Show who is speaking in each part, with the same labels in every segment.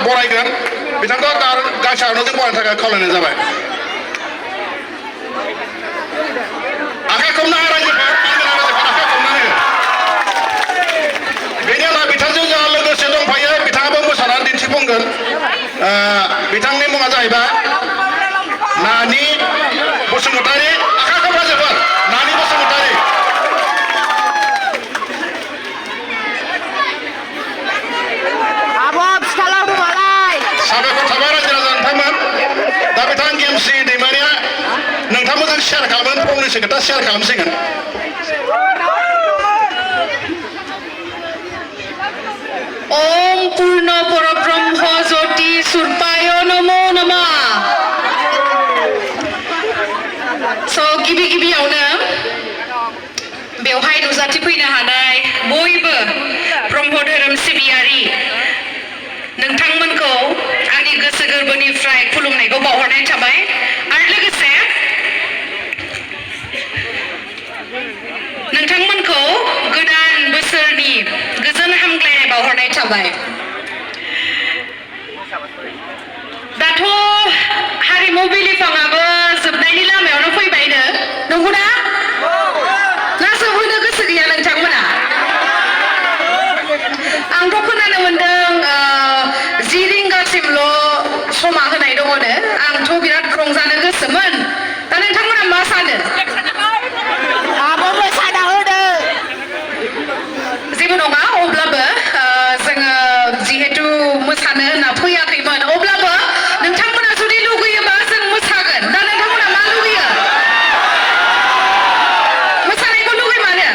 Speaker 1: बरायगोन बिथांखौ गांसे आर'नाइजों बरायनो थाखाय खावलायनाय जाबाय आखाइ खबना रायजोफोर आखाइ खबना हो बेनि उनाव बिथांजों जोंहा लोगोसे दंफायो बिथाङाबो मोसानानै दिन्थिफुंगोन बिथांनि मुङा जाहैबाय नानि बसुमतारी आखाइ खब रायजोफोर नानि बसुमतारी साबायखर थाबाय रायजो राजा नोंथांमोन दा बिथां गेमस्रि दैमारिया नोंथांमोनजों शेयार खालामगोन फंनैसो खोथा शेयार खालामसिगोन
Speaker 2: ओम पूर्ण परब्रह्म ज्योति सुरपाय नमो नमः गिबियावनो बेवहाय नुजाथिफैनो हानाय बयबो ब्रह्म धोरोम सिबियारि नोंथांमोनखौ आंनि गोसो गोरबोनिफ्राय खुलुमनायखौ बावहरनाय थाबाय आरो लोगोसे नोंथांमोनखौ गोदान बोसोरनि गोजोन हामग्लायनाय बावहरनाय थाबाय दाथ' हारिमु बिलिफाङाबो जोबनायनि लामायावनो फैबायनो नंगौना ना जोबहोनो गोसो गैया नोंथांमोना आंथ' खोनानो मोनदों 10 रिंगासिमल' समा होनाय दङनो आंथ' बिराद रंजानो गोसोमोन दा नोंथांमोना मा सानो जेबो नङा अब्लाबो जोङो जिहेतु मोसानो होनना फैयाखैमोन अब्लाबो नोंथांमोना जुदि लुगैयोबा जों मोसागोन दा नोंथांमोना मा लुगैयो मोसानायखौ लुगैमारो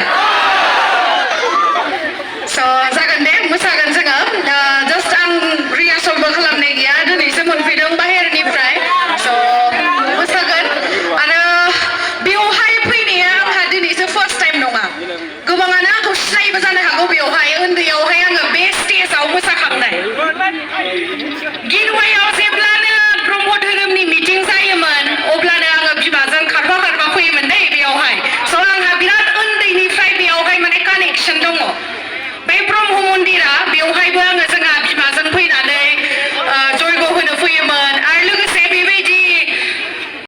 Speaker 2: जागोन दे मोसागोन जोङो जास्ट आं रिहार्सेलबो खालामनाय गैया दिनैसो मोनफैदों बाहेरनिफ्राय मोसागोन आरो बेवहाय फैनाया आंहा दिनैसो फार्स्ट टाइम नङा गोबाङानो आंखौ सिनायबो जानो हागौ बेवहाय उन्दैयावहाय आङो बे स्टेजाव मोसाखांनाय गिलुवायाव जेब्लानो ब्रह्म धोरोमनि मिटिं जायोमोन अब्लानो आङो बिमाजों खारफा फैयोमोन दै बेयावहाय आंहा बिराद उन्दैनिफ्राय बेयावहाय माने कानेक्सन दङ बे ब्रह्म मन्दिरा बेवहायबो आङो जोंहा